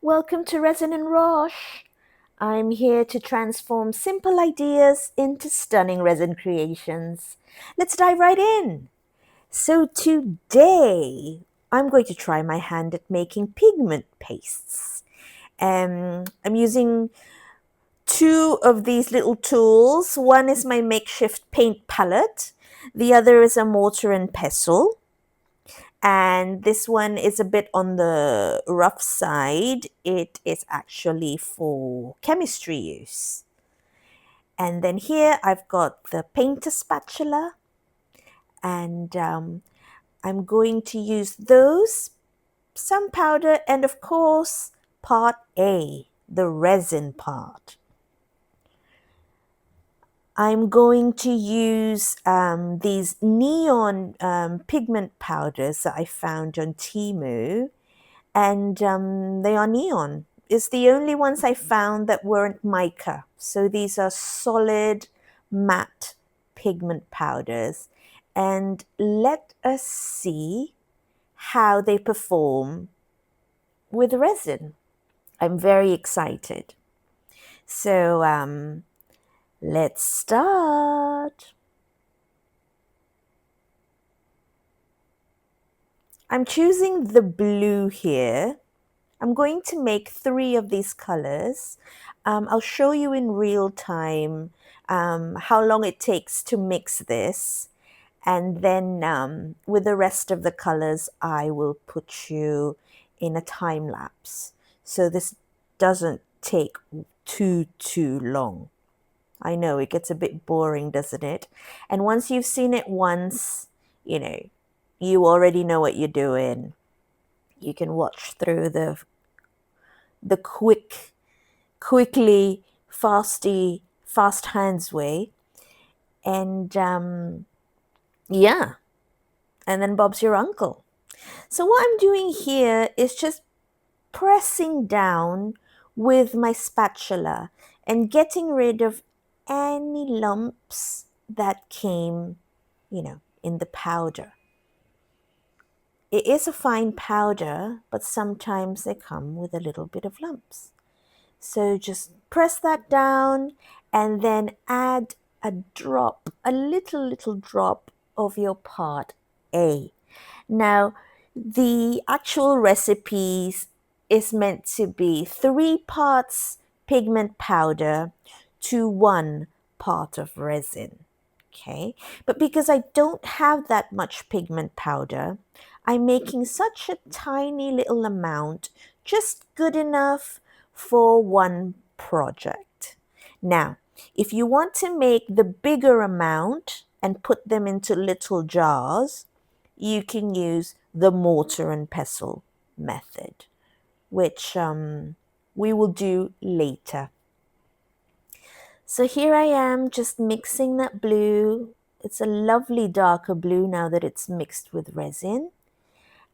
Welcome to Resin and Roche. I'm here to transform simple ideas into stunning resin creations. Let's dive right in. So today, I'm going to try my hand at making pigment pastes. I'm using two of these little tools. One is my makeshift paint palette. The other is a mortar and pestle. And this one is a bit on the rough side. It is actually for chemistry use. And then here I've got the painter spatula, and I'm going to use those, some powder, and of course part A, the resin part. I'm going to use these neon pigment powders that I found on Temu, and they are neon. It's the only ones I found that weren't mica. So these are solid matte pigment powders. And let us see how they perform with resin. I'm very excited. So let's start. I'm choosing the blue here. I'm going to make 3 of these colors. I'll show you in real time how long it takes to mix this. And then with the rest of the colors, I will put you in a time lapse. So this doesn't take too long. I know it gets a bit boring, doesn't it? And once you've seen it once, you already know what you're doing. You can watch through the quickly, fast hands way. And yeah, and then Bob's your uncle. So what I'm doing here is just pressing down with my spatula and getting rid of any lumps that came, in the powder. It is a fine powder, but sometimes they come with a little bit of lumps. So just press that down and then add a little drop of your part A. Now, the actual recipes is meant to be 3 parts pigment powder to 1 part of resin. Okay, but because I don't have that much pigment powder, I'm making such a tiny little amount, just good enough for 1 project. Now, if you want to make the bigger amount and put them into little jars, you can use the mortar and pestle method, which we will do later. So here I am just mixing that blue. It's a lovely darker blue now that it's mixed with resin.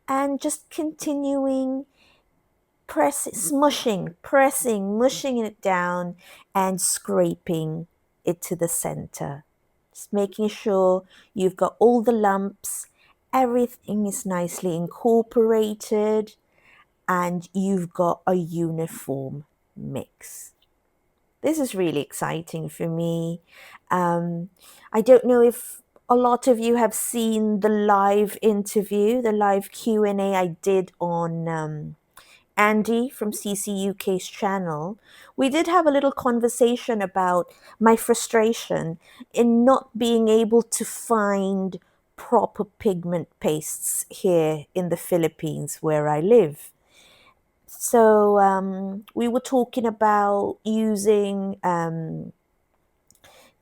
And just continuing mushing it down and scraping it to the center. Just making sure you've got all the lumps, everything is nicely incorporated, and you've got a uniform mix. This is really exciting for me. I don't know if a lot of you have seen the live interview, the live Q&A I did on Andy from CCUK's channel. We did have a little conversation about my frustration in not being able to find proper pigment pastes here in the Philippines where I live. So we were talking about using the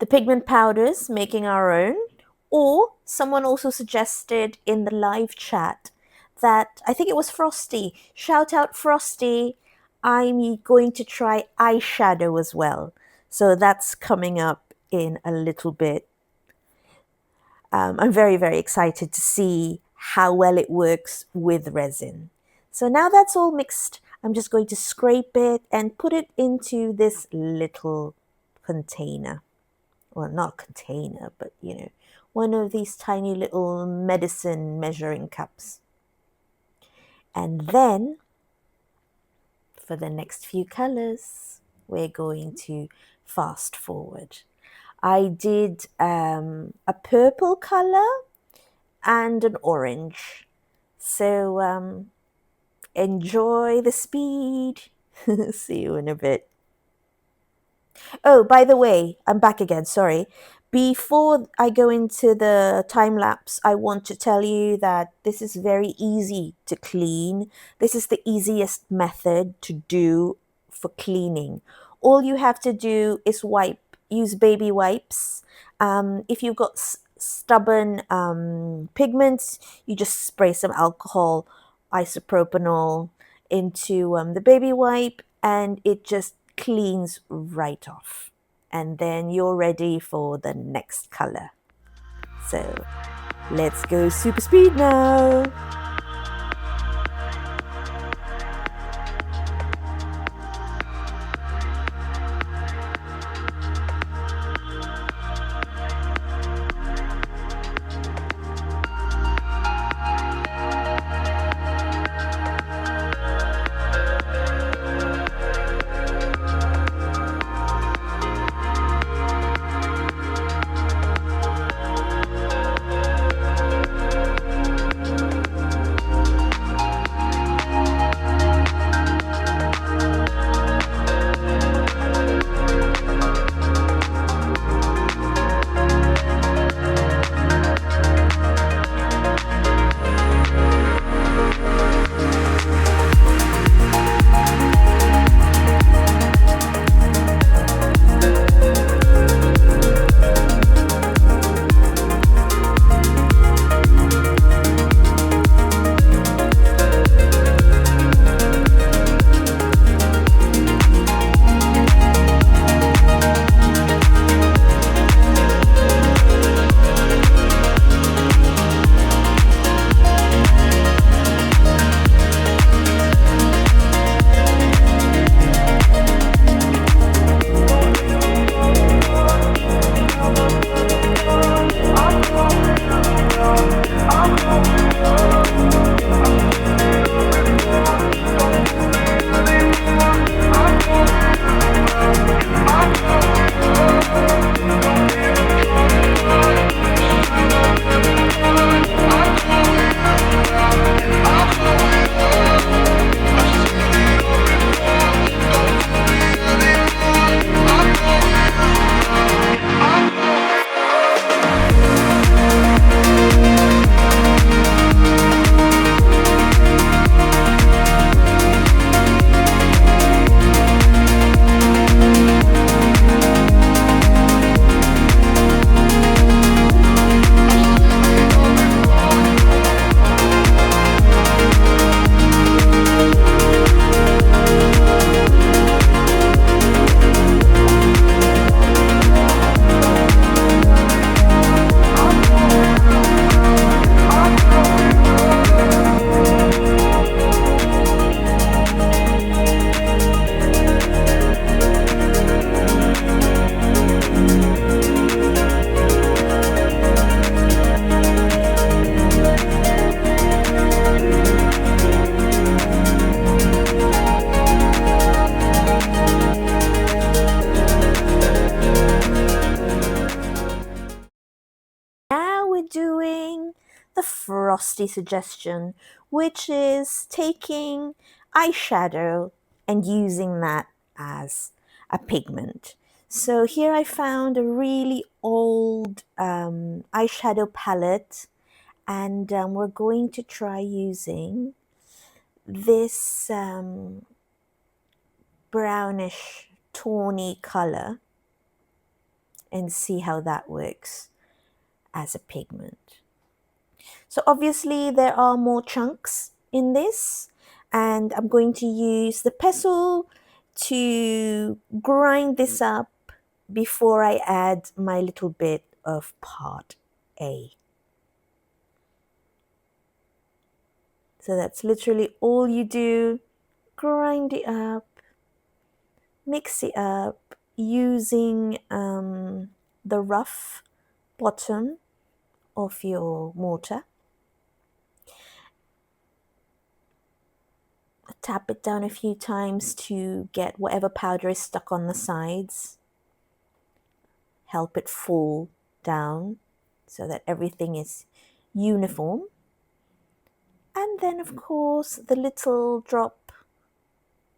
pigment powders, making our own, or someone also suggested in the live chat that, I think it was Frosty, shout out Frosty, I'm going to try eyeshadow as well. So that's coming up in a little bit. I'm very, very excited to see how well it works with resin. So now that's all mixed, I'm just going to scrape it and put it into this little container. Well, not container, but one of these tiny little medicine measuring cups. And then for the next few colors, we're going to fast forward. I did a purple color and an orange. So enjoy the speed. See you in a bit. Oh, by the way, I'm back again, sorry. Before I go into the time lapse, I want to tell you that this is very easy to clean. This is the easiest method to do for cleaning. All you have to do is use baby wipes. If you've got stubborn pigments, you just spray some alcohol, isopropanol into the baby wipe, and it just cleans right off. And then you're ready for the next color. So let's go super speed now. Doing the frosty suggestion, which is taking eyeshadow and using that as a pigment. So here I found a really old eyeshadow palette, and we're going to try using this brownish tawny color and see how that works as a pigment. So obviously there are more chunks in this, and I'm going to use the pestle to grind this up before I add my little bit of part A. So that's literally all you do. Grind it up, mix it up using the rough bottom of your mortar. A tap it down a few times to get whatever powder is stuck on the sides. Help it fall down so that everything is uniform. And then, of course, the little drop,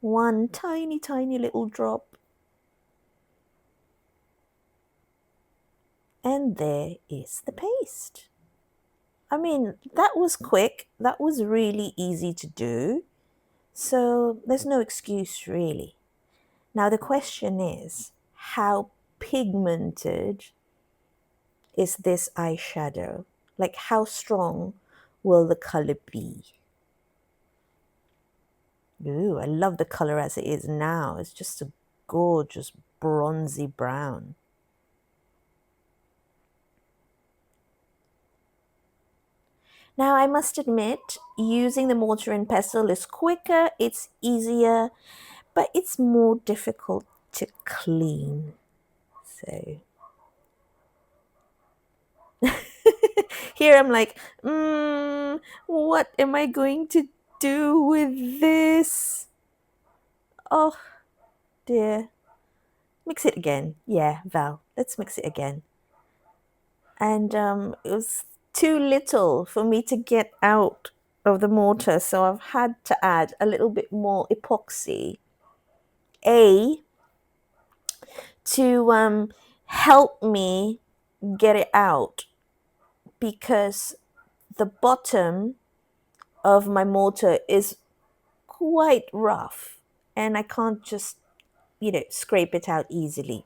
one tiny, tiny little drop. And there is the paste. I mean, that was quick. That was really easy to do. So there's no excuse really. Now the question is, how pigmented is this eyeshadow? Like, how strong will the color be? Ooh, I love the color as it is now. It's just a gorgeous bronzy brown. Now, I must admit, using the mortar and pestle is quicker, it's easier, but it's more difficult to clean. So here I'm like, what am I going to do with this? Oh dear. Mix it again. Yeah, Val, let's mix it again. And it was too little for me to get out of the mortar, so I've had to add a little bit more epoxy to help me get it out, because the bottom of my mortar is quite rough and I can't just scrape it out easily.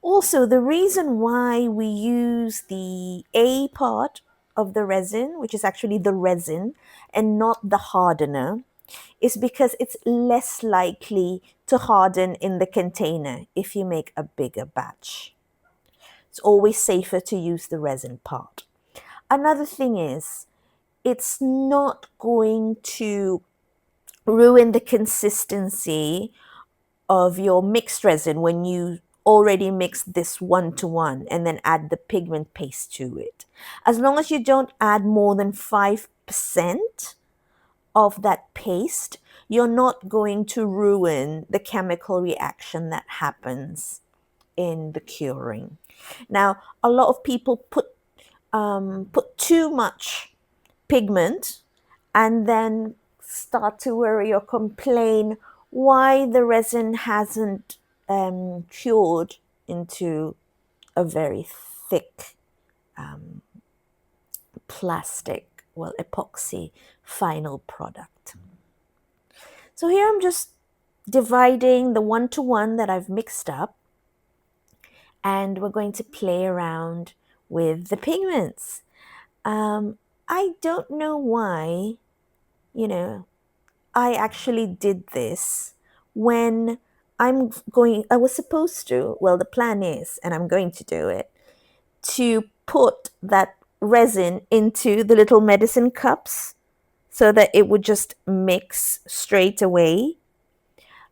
Also, the reason why we use the A part of the resin, which is actually the resin and not the hardener, is because it's less likely to harden in the container if you make a bigger batch. It's always safer to use the resin part. Another thing is, it's not going to ruin the consistency of your mixed resin when you already mix this 1-to-1 and then add the pigment paste to it. As long as you don't add more than 5% of that paste, you're not going to ruin the chemical reaction that happens in the curing. Now, a lot of people put too much pigment and then start to worry or complain why the resin hasn't cured into a very thick plastic, well, epoxy final product. So here I'm just dividing the 1-to-1 that I've mixed up, and we're going to play around with the pigments. I don't know why, I actually did this when I was supposed to, well, the plan is, and I'm going to do it, to put that resin into the little medicine cups so that it would just mix straight away.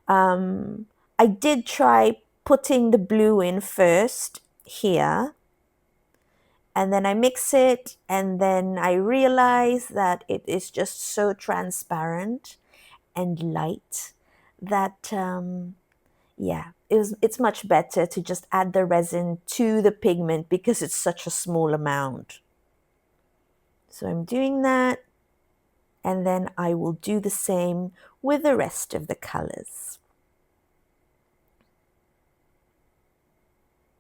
I did try putting the blue in first here, and then I mix it, and then I realize that it is just so transparent and light that it's much better to just add the resin to the pigment because it's such a small amount. So I'm doing that, and then I will do the same with the rest of the colors.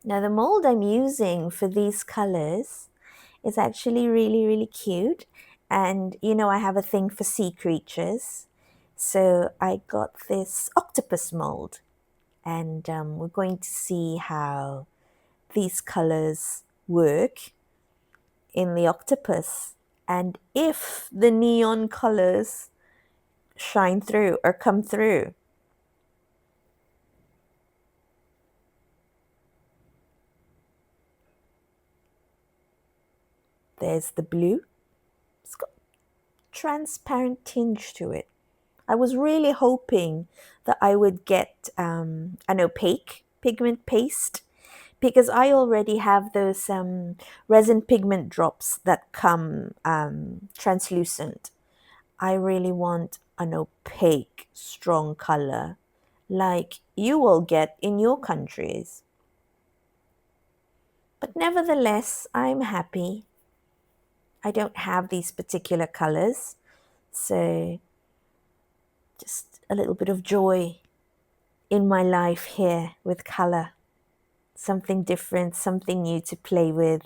Now the mold I'm using for these colors is actually really, really cute, and I have a thing for sea creatures, so I got this octopus mold, and we're going to see how these colors work in the octopus and if the neon colors shine through or come through. There's the blue. It's got a transparent tinge to it. I was really hoping that I would get an opaque pigment paste, because I already have those resin pigment drops that come translucent. I really want an opaque, strong color like you will get in your countries. But nevertheless, I'm happy. I don't have these particular colors, so just a little bit of joy in my life here with color. Something different, something new to play with.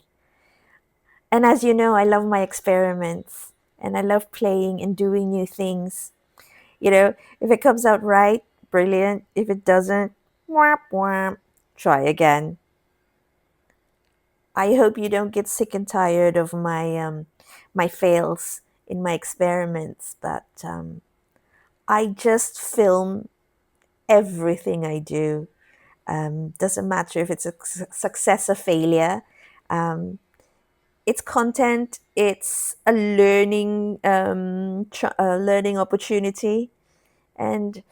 And as you know, I love my experiments and I love playing and doing new things. If it comes out right, brilliant. If it doesn't, whap, whap, try again. I hope you don't get sick and tired of my fails in my experiments, but I just film everything I do. Doesn't matter if it's a success or failure. It's content. It's a learning opportunity, and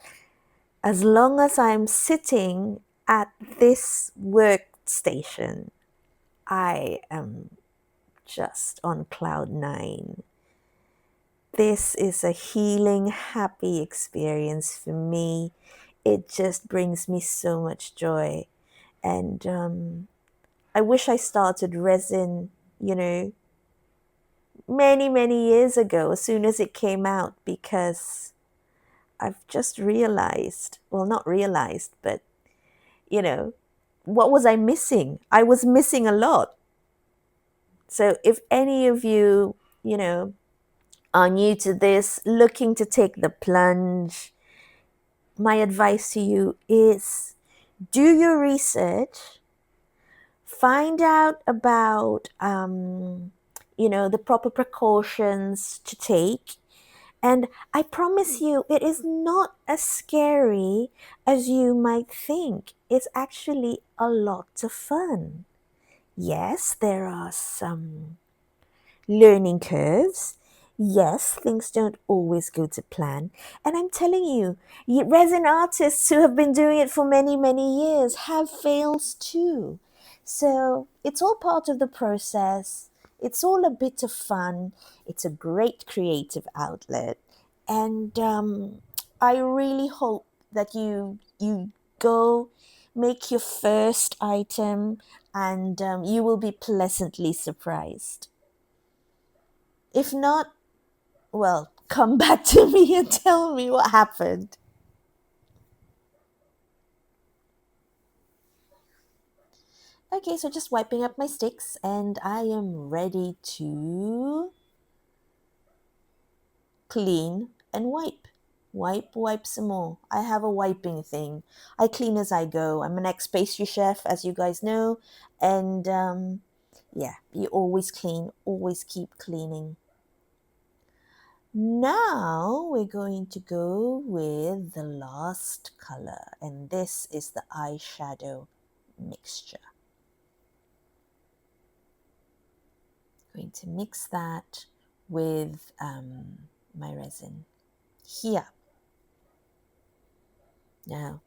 as long as I'm sitting at this workstation, I am just on cloud nine. This is a healing, happy experience for me. It just brings me so much joy. And I wish I started resin, many, many years ago, as soon as it came out, because I've just realized, well, not realized, but, what was I missing? I was missing a lot. So if any of you, are new to this, looking to take the plunge, my advice to you is do your research, find out about, the proper precautions to take. And I promise you, it is not as scary as you might think. It's actually a lot of fun. Yes, there are some learning curves. Yes, things don't always go to plan. And I'm telling you, resin artists who have been doing it for many, many years have fails too. So it's all part of the process. It's all a bit of fun. It's a great creative outlet. And I really hope that you go make your first item and you will be pleasantly surprised. If not, well, come back to me and tell me what happened. Okay, so just wiping up my sticks and I am ready to clean and wipe. Wipe some more. I have a wiping thing. I clean as I go. I'm an ex-pastry chef, as you guys know. And yeah, you always clean, always keep cleaning. Now we're going to go with the last color, and this is the eyeshadow mixture. Going to mix that with my resin here. Now,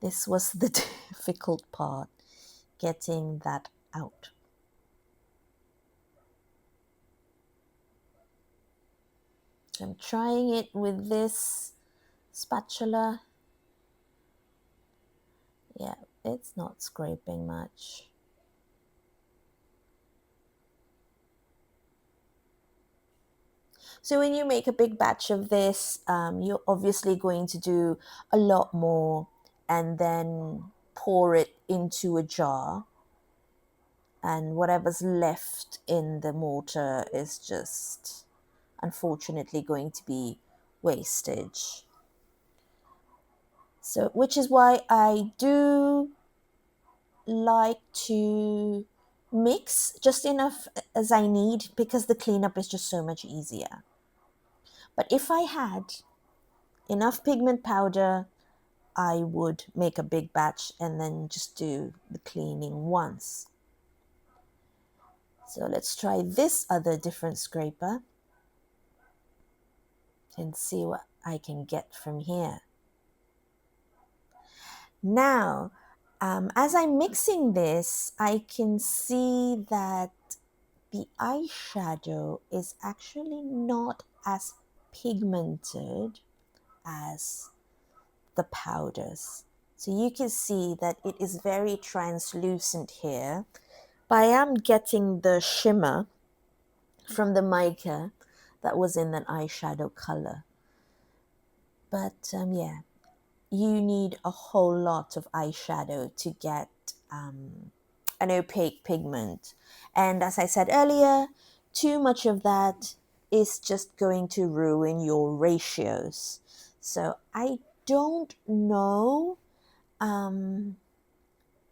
this was the difficult part, getting that out. I'm trying it with this spatula. Yeah, it's not scraping much. So when you make a big batch of this, you're obviously going to do a lot more and then pour it into a jar. And whatever's left in the mortar is just, unfortunately, going to be wastage. So, which is why I do like to mix just enough as I need, because the cleanup is just so much easier. But if I had enough pigment powder, I would make a big batch and then just do the cleaning once. So let's try this other different scraper and see what I can get from here. Now, as I'm mixing this, I can see that the eyeshadow is actually not as pigmented as the powders. So you can see that it is very translucent here, but I am getting the shimmer from the mica that was in that eyeshadow color. But yeah, you need a whole lot of eyeshadow to get an opaque pigment. And as I said earlier, too much of that is just going to ruin your ratios. So I don't know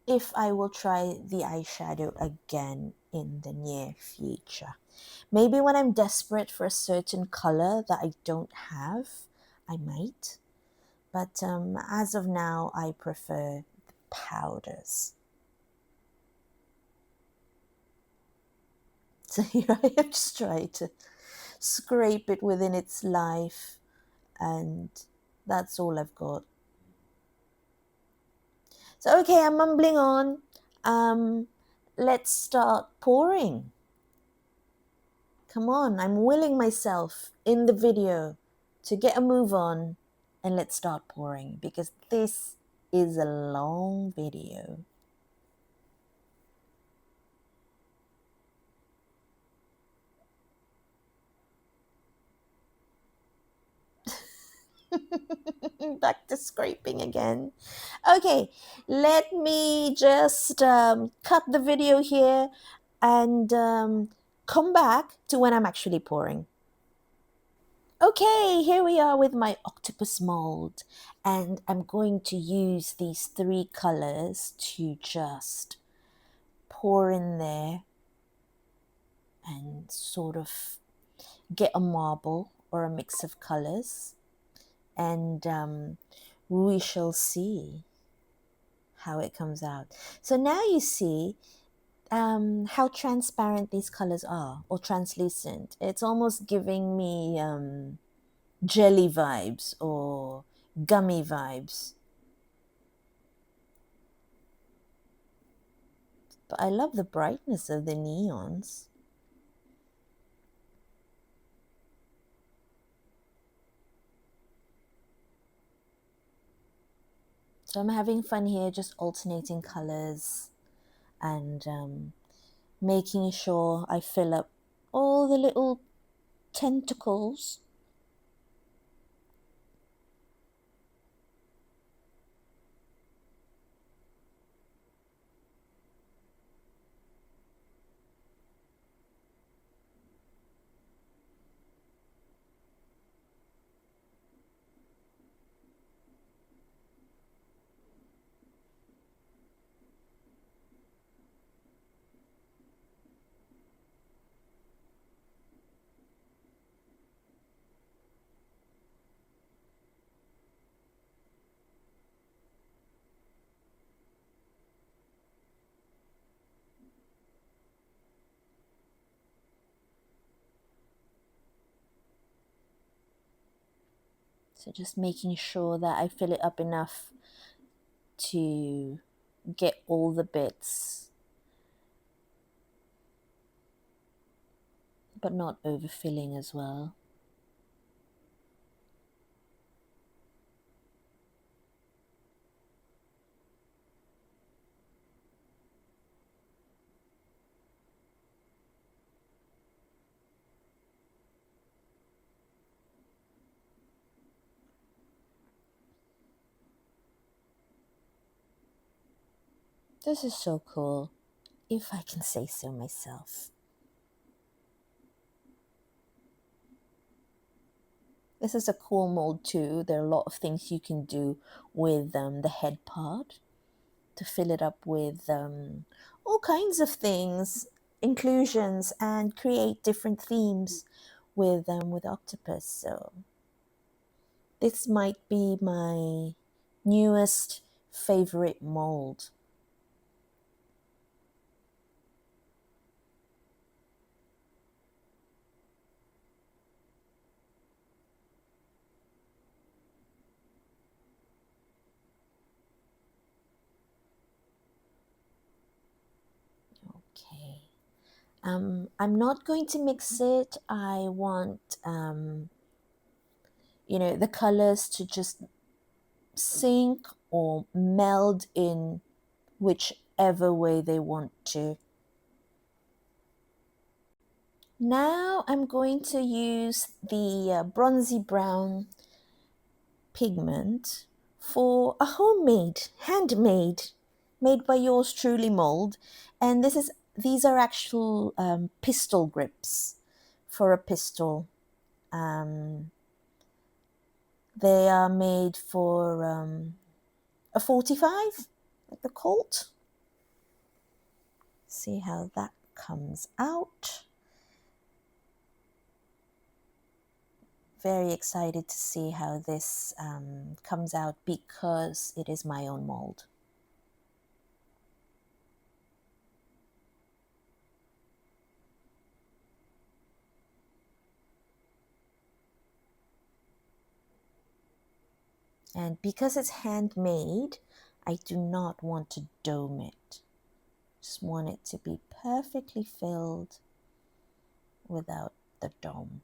if I will try the eyeshadow again in the near future. Maybe when I'm desperate for a certain color that I don't have, I might. But as of now, I prefer the powders. So here I am just trying to scrape it within its life, and that's all I've got. So okay, I'm mumbling on. Let's start pouring. Come on, I'm willing myself in the video to get a move on, and let's start pouring because this is a long video. Back to scraping again. Okay, let me just cut the video here and come back to when I'm actually pouring. Okay, here we are with my octopus mold, and I'm going to use these three colors to just pour in there and sort of get a marble or a mix of colors, and we shall see how it comes out. So now you see how transparent these colors are, or translucent. It's almost giving me jelly vibes or gummy vibes. But I love the brightness of the neons. So I'm having fun here, just alternating colors and making sure I fill up all the little tentacles. So just making sure that I fill it up enough to get all the bits, but not overfilling as well. This is so cool, if I can say so myself. This is a cool mold too. There are a lot of things you can do with the head part to fill it up with all kinds of things, inclusions, and create different themes with octopus. So this might be my newest favorite mold. Okay. I'm not going to mix it. I want the colors to just sink or meld in whichever way they want to. Now I'm going to use the bronzy brown pigment for a homemade, handmade, made by yours truly mold. And these are actual pistol grips for a pistol. They are made for a 45, like the Colt. See how that comes out. Very excited to see how this comes out because it is my own mold. And because it's handmade, I do not want to dome it. Just want it to be perfectly filled without the dome.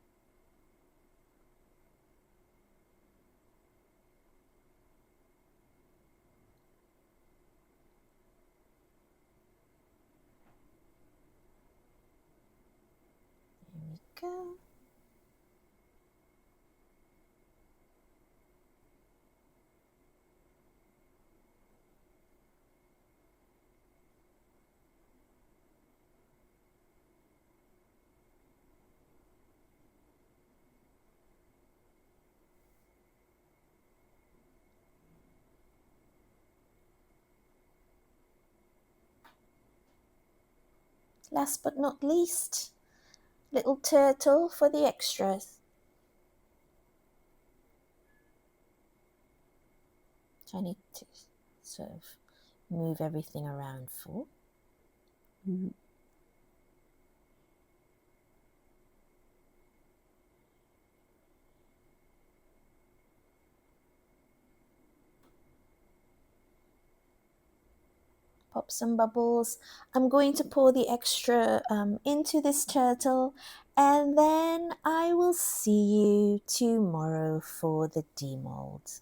There we go. Last but not least, little turtle for the extras. So I need to sort of move everything around for. Pop some bubbles. I'm going to pour the extra into this turtle, and then I will see you tomorrow for the demold.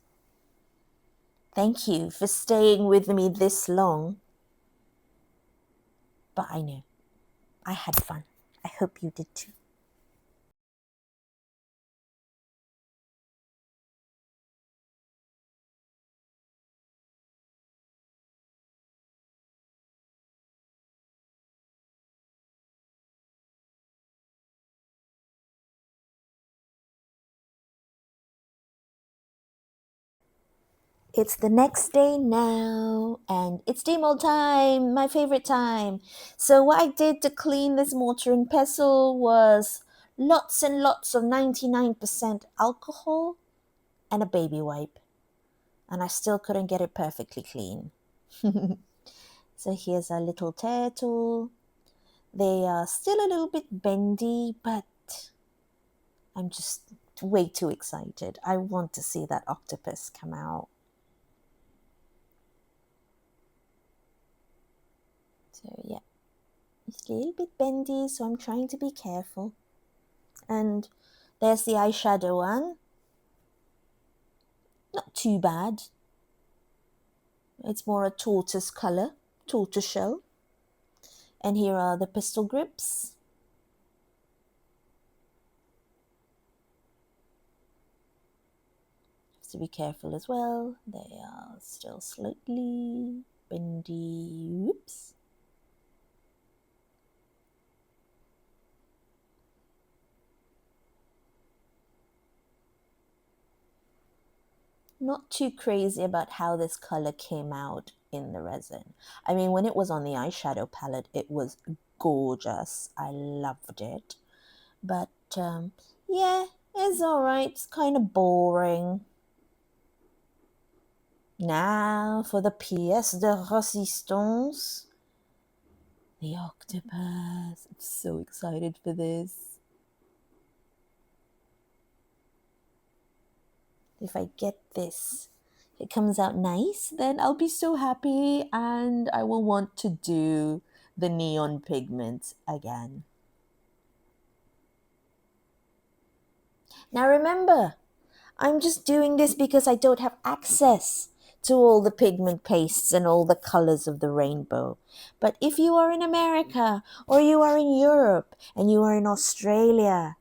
Thank you for staying with me this long. But I know I had fun. I hope you did too. It's the next day now, and it's demold time, my favorite time. So what I did to clean this mortar and pestle was lots and lots of 99% alcohol and a baby wipe. And I still couldn't get it perfectly clean. So here's our little turtle. They are still a little bit bendy, but I'm just way too excited. I want to see that octopus come out. So yeah, it's a little bit bendy, so I'm trying to be careful. And there's the eyeshadow one. Not too bad. It's more a tortoise color, tortoise shell. And here are the pistol grips. Have to be careful as well. They are still slightly bendy. Whoops. Not too crazy about how this color came out in the resin. I mean, when it was on the eyeshadow palette, it was gorgeous. I loved it. But yeah, it's alright. It's kind of boring. Now for the pièce de résistance. The octopus. I'm so excited for this. If I get this, it comes out nice, then I'll be so happy and I will want to do the neon pigment again. Now remember, I'm just doing this because I don't have access to all the pigment pastes and all the colors of the rainbow. But if you are in America or you are in Europe and you are in Australia,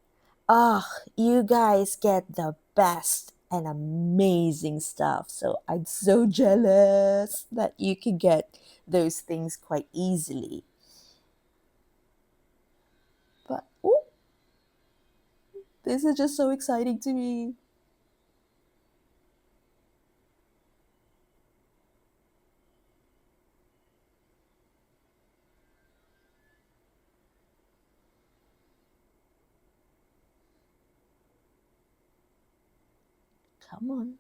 you guys get the best and amazing stuff. So I'm so jealous that you can get those things quite easily. But this is just so exciting to me. Come on.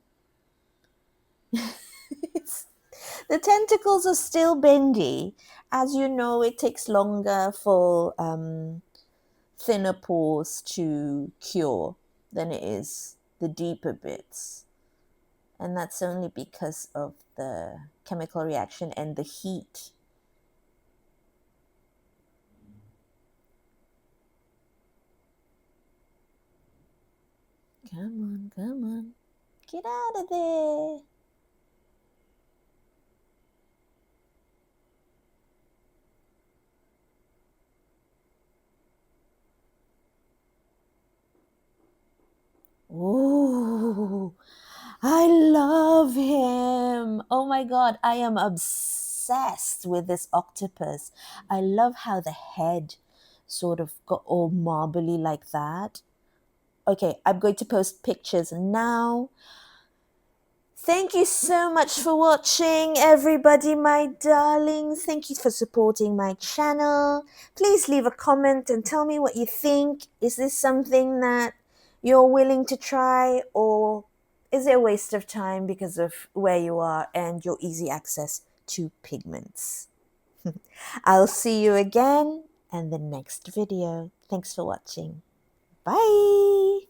The tentacles are still bendy. As you know, it takes longer for thinner pores to cure than it is the deeper bits. And that's only because of the chemical reaction and the heat. Come on, come on. Get out of there. Ooh, I love him. Oh my God, I am obsessed with this octopus. I love how the head sort of got all marbly like that. Okay, I'm going to post pictures now. Thank you so much for watching, everybody, my darlings. Thank you for supporting my channel. Please leave a comment and tell me what you think. Is this something that you're willing to try, or is it a waste of time because of where you are and your easy access to pigments? I'll see you again in the next video. Thanks for watching. Bye.